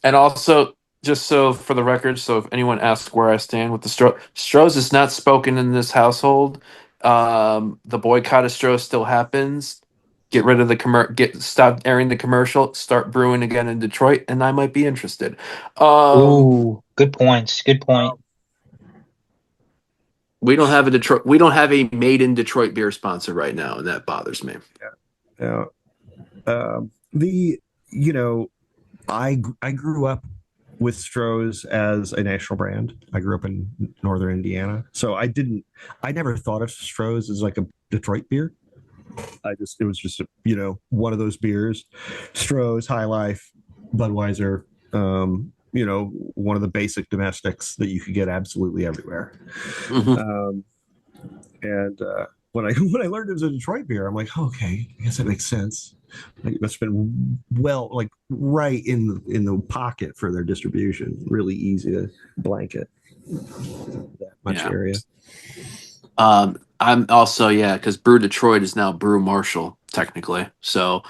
also, just so for the record, so if anyone asks where I stand with the Strohs is not spoken in this household. The boycott of Strohs still happens. Get rid of the stop airing the commercial. Start brewing again in Detroit, and I might be interested. Ooh, good points. Good point. We don't have a Detroit. We don't have a made in Detroit beer sponsor right now, and that bothers me. Yeah. The I grew up with Stroh's as a national brand. I grew up in northern Indiana, so I never thought of Stroh's as like a Detroit beer. It was just one of those beers. Stroh's, High Life, Budweiser, one of the basic domestics that you could get absolutely everywhere. Mm-hmm. And when I when I learned it was a Detroit beer, I'm like, oh, okay, I guess that makes sense. Like, it must have been well, like right in the pocket for their distribution. Really easy to blanket that much Yeah. area. I'm also, yeah, because Brew Detroit is now Brew Marshall technically. So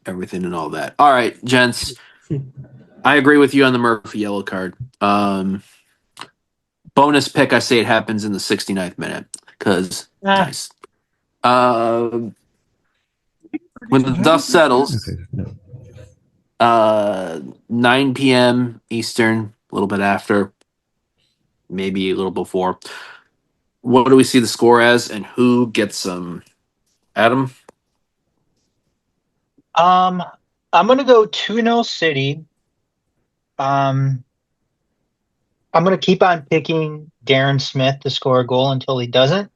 everything and all that. All right, gents. I agree with you on the Murphy yellow card. Bonus pick, I say it happens in the 69th minute because Ah, nice. Um, when the dust settles, Okay, no. 9 p.m. Eastern, a little bit after, maybe a little before. What do we see the score as, and who gets some? Adam. um, I'm gonna go 2-0 City. Um, I'm gonna keep on picking Darren Smith to score a goal until he doesn't.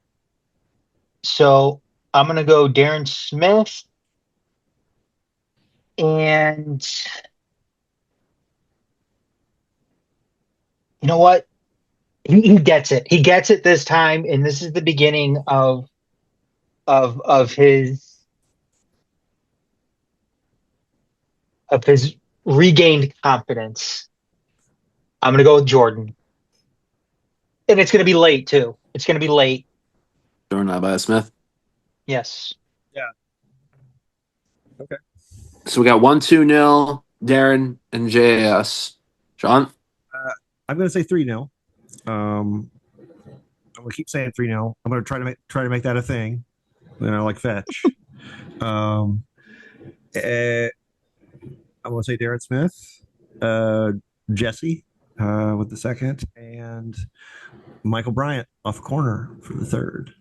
So I'm gonna go Darren Smith, and you know what? He gets it. He gets it this time, and this is the beginning of his regained confidence. I'm gonna go with Jordan, and it's gonna be late too. It's gonna be late. Jordan by Smith. Yes. Yeah. Okay. So we got 1-2-0, Darren and JS. Sean? I'm going to say 3-0. I'm going to keep saying 3-0. I'm going to try to make that a thing. Like fetch. Um, I'm going to say Darren Smith, Jesse with the second, and Michael Bryant off a corner for the third.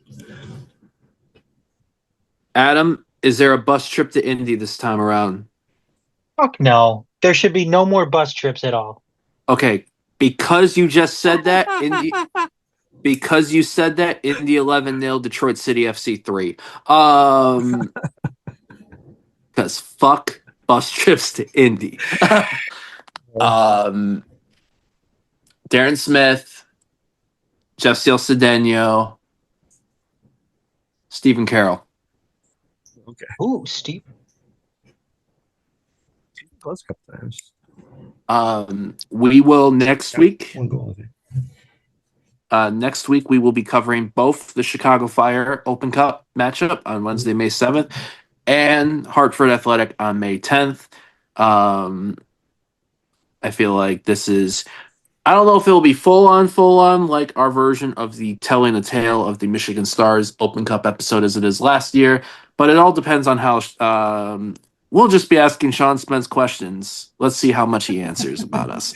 Adam, is there a bus trip to Indy this time around? Fuck no. There should be no more bus trips at all. Okay, because you just said that, Indy. Because you said that, Indy 11-0, Detroit City FC 3. Because fuck bus trips to Indy. um, Darren Smith, Jeff Seal Cedeno, Stephen Carroll. Okay. Ooh, Steve. Close a couple times. We will next week. One goal, I think. Next week, we will be covering both the Chicago Fire Open Cup matchup on Wednesday, May 7th, and Hartford Athletic on May 10th. I feel like this is, I don't know if it will be full on, like our version of the telling the tale of the Michigan Stars Open Cup episode as it is last year, but it all depends on how. We'll just be asking Sean Spence questions. Let's see how much he answers about us.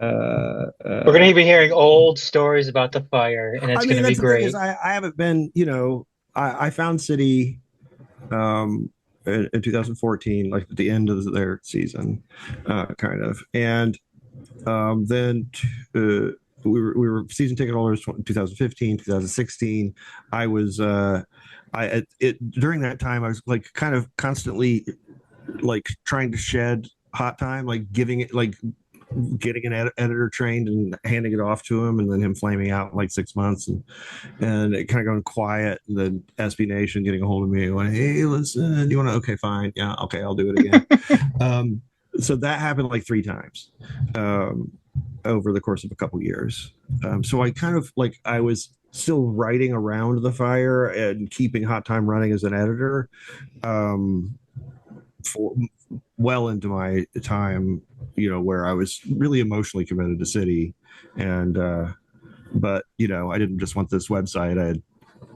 We're gonna be hearing old stories about the fire, and it's I mean, gonna be that's the thing is, great. I haven't been, I found City in 2014, like at the end of their season, kind of, and then we were season ticket holders 2015, 2016. I was during that time I was like kind of constantly like trying to shed hot time, like giving it like getting an editor trained and handing it off to him, and then him flaming out in like 6 months, and it kind of going quiet. And then SB Nation getting a hold of me, going, "Hey, listen, you want to? Okay, fine, yeah, okay, I'll do it again." So that happened like 3 times over the course of a couple years. So I kind of like I was still writing around the fire and keeping Hot Time running as an editor for well into my time, where I was really emotionally committed to City, and but I didn't just want this website I had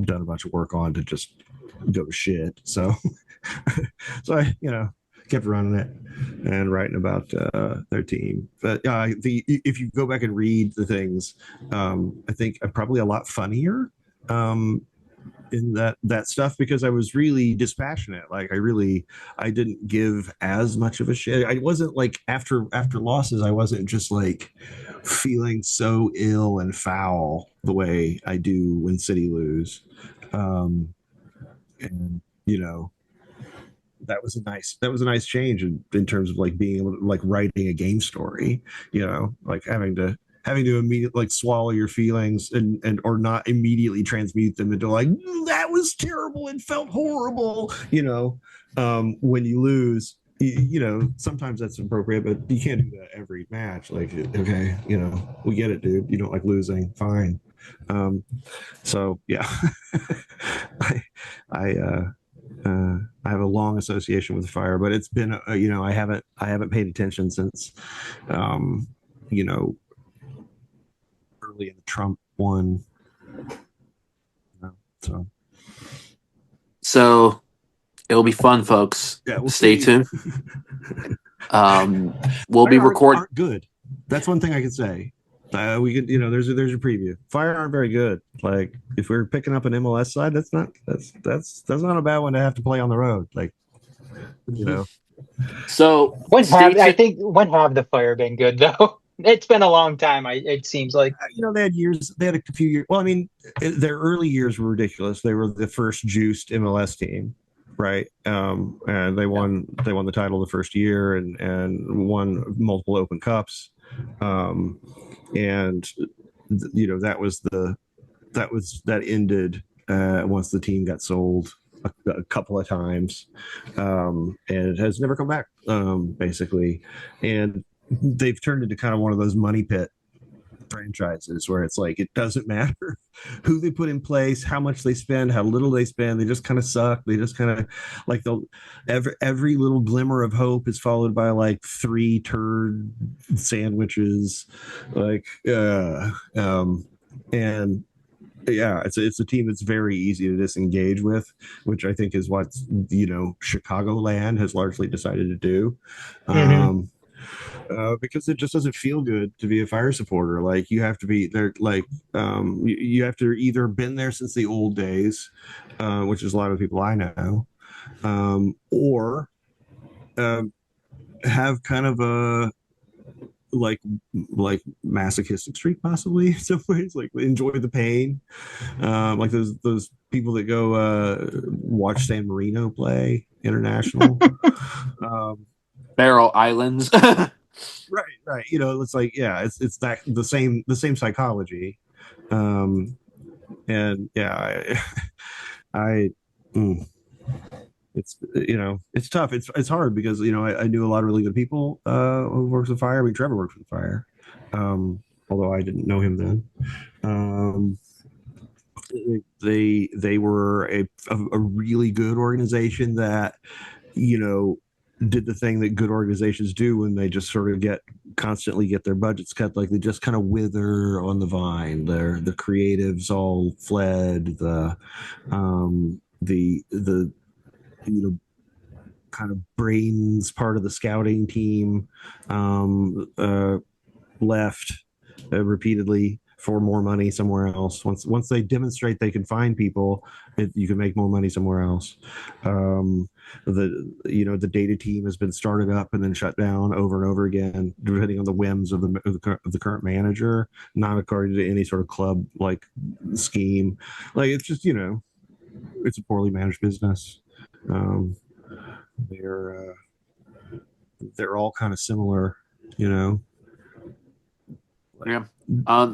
done a bunch of work on to just go to shit. So so I kept running it and writing about their team. But if you go back and read the things, I think I'm probably a lot funnier in that stuff because I was really dispassionate. Like I didn't give as much of a shit. I wasn't like after losses, I wasn't just like feeling so ill and foul the way I do when City lose. And that was a nice change in terms of like being able to like writing a game story, like having to having to immediately like swallow your feelings and or not immediately transmute them into like that was terrible and felt horrible, when you lose. Sometimes that's appropriate, but you can't do that every match. Like, okay, we get it, dude. You don't like losing, fine. So yeah, I I I have a long association with fire, but it's been I haven't paid attention since you know early in the Trump one. So So it'll be fun, folks. yeah, we'll Stay see. tuned. We'll be Firearms recording. aren't good. That's one thing I can say. We could, there's a preview. Fire aren't very good. Like if we're picking up an MLS side, that's not a bad one to have to play on the road. Like, you know, So I stay tuned. think when have the Fire been good though? It's been a long time. It seems like. they had years. They had a few years. Well, I mean, their early years were ridiculous. They were the first juiced MLS team, right? And they won. They won the title the first year and won multiple Open Cups. And that ended once the team got sold a couple of times, and it has never come back, basically. And they've turned into kind of one of those money pit franchises where it's like it doesn't matter who they put in place, how much they spend, how little they spend. They just kind of suck. They just kind of like every little glimmer of hope is followed by like 3 turd sandwiches, like and yeah, it's a team that's very easy to disengage with, which I think is what Chicagoland has largely decided to do. Mhm. Because it just doesn't feel good to be a Fire supporter. Like you have to be there, like you have to either been there since the old days, which is a lot of people I know, or um, have kind of a like masochistic streak, possibly in some ways, like enjoy the pain, like those people that go watch San Marino play international. Barrel Islands. Right. It's like, yeah, it's that the same psychology. And yeah, I mm, it's tough. It's hard because I knew a lot of really good people who works with fire. I mean, Trevor worked with fire, although I didn't know him then. Um, they were a really good organization that you know did the thing that good organizations do when they just sort of constantly get their budgets cut. Like they just kind of wither on the vine. The creatives all fled. The kind of brains part of the scouting team left repeatedly for more money somewhere else. Once they demonstrate they can find people, you can make more money somewhere else. The data team has been started up and then shut down over and over again, depending on the whims of the current manager, not according to any sort of club like scheme. Like it's just it's a poorly managed business. They're they're all kind of similar, you know. Yeah.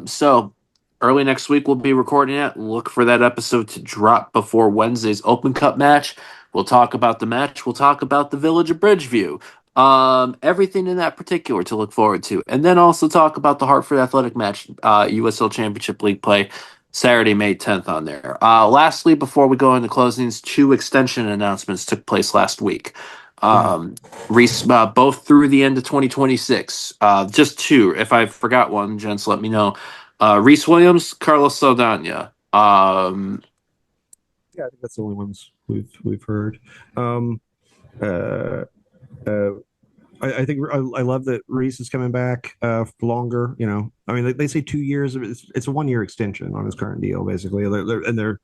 So early next week we'll be recording it. Look for that episode to drop before Wednesday's Open Cup match. We'll talk about the match. We'll talk about the Village of Bridgeview. Everything in that particular to look forward to. And then also talk about the Hartford Athletic match, USL Championship League play Saturday, May 10th on there. Lastly, before we go into closings, 2 extension announcements took place last week. Reese, both through the end of 2026. Just 2. If I forgot one, gents, let me know. Reese Williams, Carlos Saldana. Yeah, I think that's the only ones we've heard. Uh, uh, I think I love that Reese is coming back longer. I mean, they say 2 years. It's a 1-year extension on his current deal, basically. They're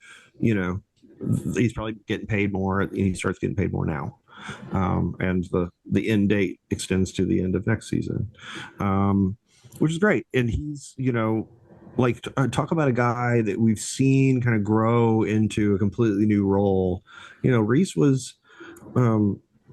he's probably getting paid more. He starts getting paid more now, and the end date extends to the end of next season, which is great. And he's like talk about a guy that we've seen kind of grow into a completely new role. Reese was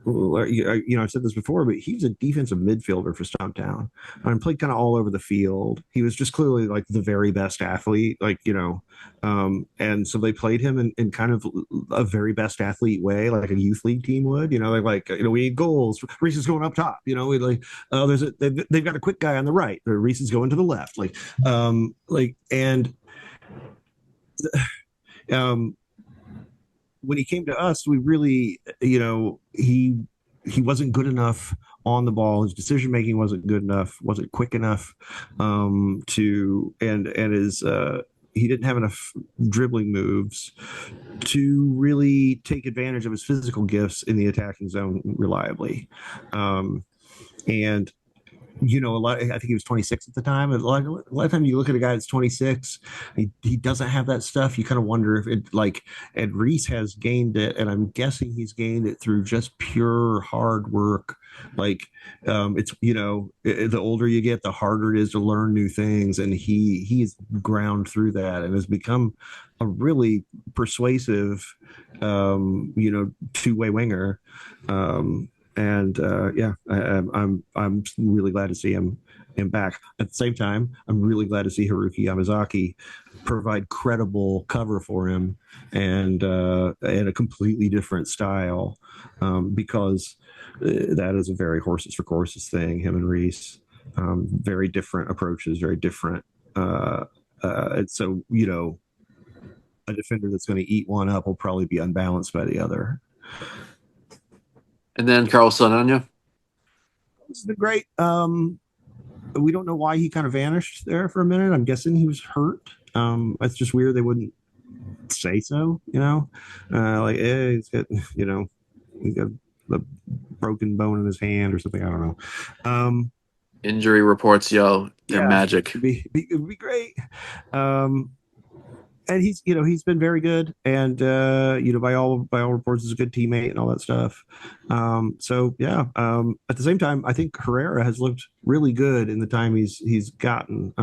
I've said this before, but he was a defensive midfielder for Stumptown. I mean, played kind of all over the field. He was just clearly like the very best athlete, and so they played him in kind of a very best athlete way, like a youth league team would. We need goals. Reese is going up top. They've got a quick guy on the right. Reese is going to the left. Um, when he came to us, we really, he wasn't good enough on the ball. His decision making wasn't good enough, wasn't quick enough to, and his he didn't have enough dribbling moves to really take advantage of his physical gifts in the attacking zone reliably. And I think he was 26 at the time. A lot of time you look at a guy that's 26, he doesn't have that stuff. You kind of wonder if and Reese has gained it, and I'm guessing he's gained it through just pure hard work. The older you get, the harder it is to learn new things, and he's ground through that and has become a really persuasive, two-way winger. I'm really glad to see him back. At the same time, I'm really glad to see Haruki Yamazaki provide credible cover for him and a completely different style, because that is a very horses for courses thing. Him and Reese, very different approaches, very different. And so a defender that's going to eat one up will probably be unbalanced by the other. And then Carlos Sonania. This has been great. We don't know why he kind of vanished there for a minute. I'm guessing he was hurt. It's just weird they wouldn't say so, he's got, he's got a broken bone in his hand or something. I don't know. Injury reports, they're magic. It'd be great. And he's been very good, and by all reports is a good teammate and all that stuff. At the same time, I think Herrera has looked really good in the time he's gotten.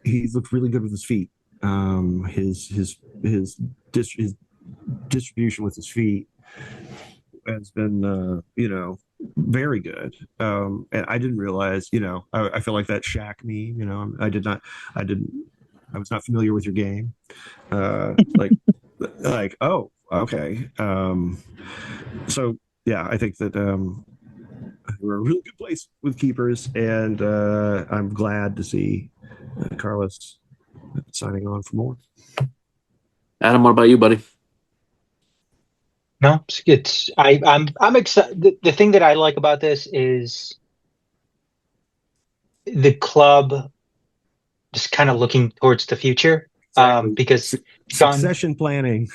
He's looked really good with his feet. His distribution with his feet has been very good. And I didn't realize, I feel like that Shaq meme. I was not familiar with your game. Oh, okay. I think that we're a really good place with keepers, and I'm glad to see Carlos signing on for more. Adam, what about you, buddy? No, I'm excited. The thing that I like about this is the club just kind of looking towards the future, because succession planning.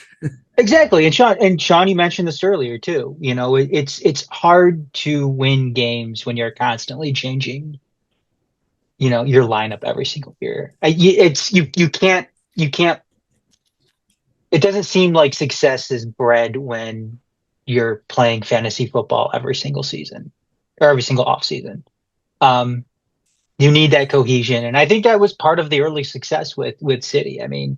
Exactly. And Sean, you mentioned this earlier too. It's hard to win games when you're constantly changing, your lineup every single year. You can't, it doesn't seem like success is bred when you're playing fantasy football every single season or every single off season. You need that cohesion. And I think that was part of the early success with City. I mean,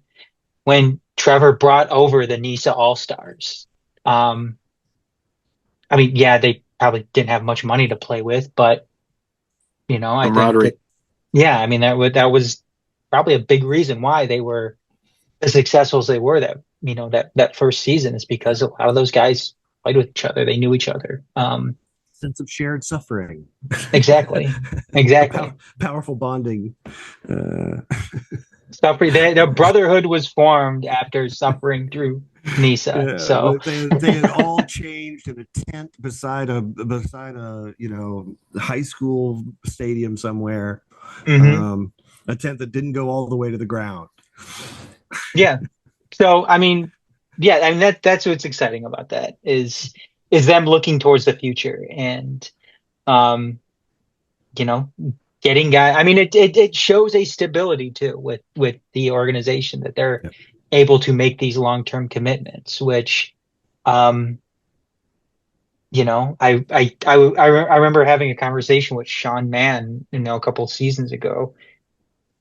when Trevor brought over the Nisa All-Stars, they probably didn't have much money to play with, but, I think that was probably a big reason why they were as successful as they were that first season, is because a lot of those guys played with each other. They knew each other. Sense of shared suffering. Exactly. Powerful bonding. Suffering. The brotherhood was formed after suffering through Nisa. Yeah, so they had all changed in a tent beside a high school stadium somewhere. Mm-hmm. A tent that didn't go all the way to the ground. Yeah. So that's what's exciting about that is them looking towards the future and getting guys. I mean, it shows a stability too with the organization that they're able to make these long-term commitments, which I remember having a conversation with Sean Mann, a couple of seasons ago,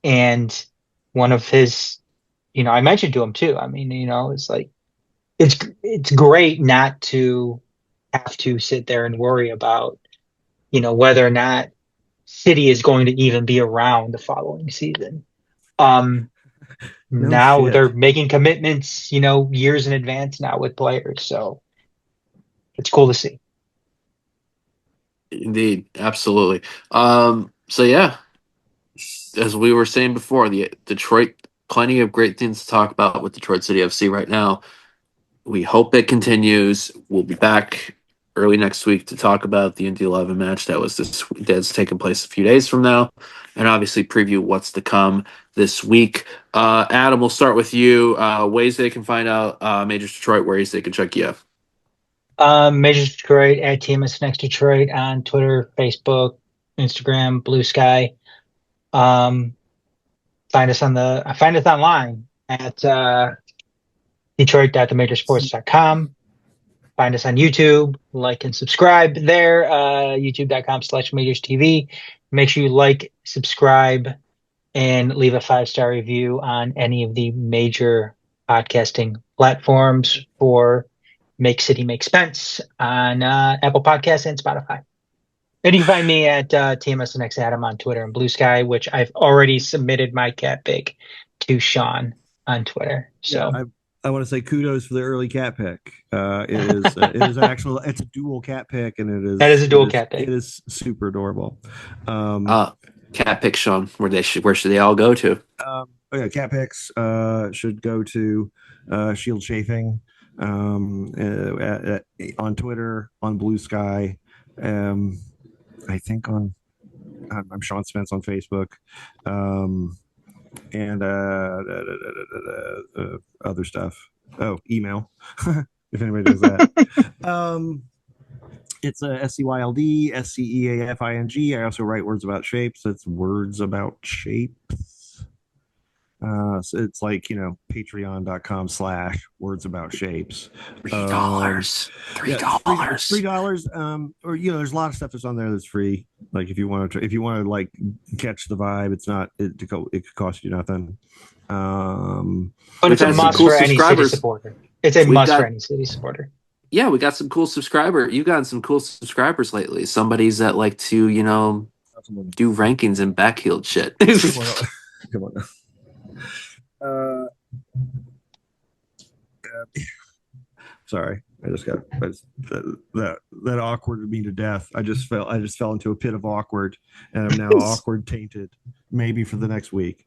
and one of his, I mentioned to him too. I mean, it's like it's great not to have to sit there and worry about, whether or not City is going to even be around the following season. No Now shit. they're making commitments, years in advance now with players. So it's cool to see. Indeed, absolutely. So yeah, as we were saying before, the Detroit, plenty of great things to talk about with Detroit City FC right now. We hope it continues. We'll be back early next week to talk about the Indy 11 match that's taking place a few days from now, and obviously preview what's to come this week. Adam, we'll start with you. Ways they can find out Major Detroit, ways they can check you out. Major Detroit at TMS Next Detroit on Twitter, Facebook, Instagram, Blue Sky. Um, find us online at detroit.themajorsports.com. Find us on YouTube, like and subscribe there, youtube.com/Majors TV. Make sure you like, subscribe, and leave a 5-star review on any of the major podcasting platforms for Make City Make Spence on Apple Podcasts and Spotify. And you can find me at TMSNX Adam on Twitter and Blue Sky, which I've already submitted my cat pick to Sean on Twitter. So Yeah, I want to say kudos for the early cat pick. It's a dual cat pick, and that is a dual cat pick. It is super adorable. Cat pick, Sean. Where should they all go to? Cat picks should go to Shield Chafing on Twitter, on Blue Sky. I think I'm Sean Spence on Facebook. And other stuff. Oh, email. If anybody does that. It's a SCYLD, SCEAFING. I also write words about shapes. It's words about shapes. So it's like, patreon.com/words about shapes. $3. $3. Yeah, $3. Or there's a lot of stuff that's on there that's free. Like if you want to like catch the vibe, it could cost you nothing. But it's a must cool for any city supporter. It's a must for any city supporter. Yeah, we got some cool you've gotten some cool subscribers lately. Somebody's that like to, do rankings and backheeled shit. Come on. Sorry, I just got that awkwarded me to death. I just fell into a pit of awkward, and I'm now awkward tainted. Maybe for the next week,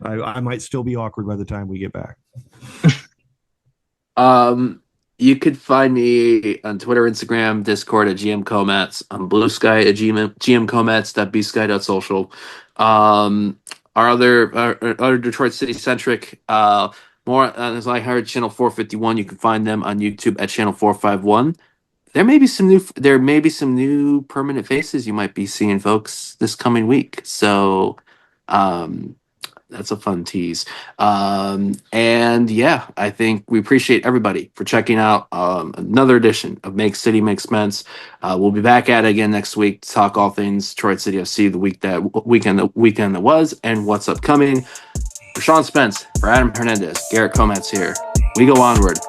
I might still be awkward by the time we get back. You could find me on Twitter, Instagram, Discord at GM Comats, on Blue Sky at gmcomats.bsky.social. Our other Detroit City centric, more as I heard, channel 451. You can find them on YouTube at channel 451. There may be some new permanent faces you might be seeing, folks, this coming week. So, that's a fun tease. And yeah, I think we appreciate everybody for checking out another edition of Make City Make Spence. We'll be back at it again next week to talk all things Detroit City FC, the weekend that was, and what's upcoming. For Sean Spence, for Adam Hernandez, Garret Comats here. We go onward.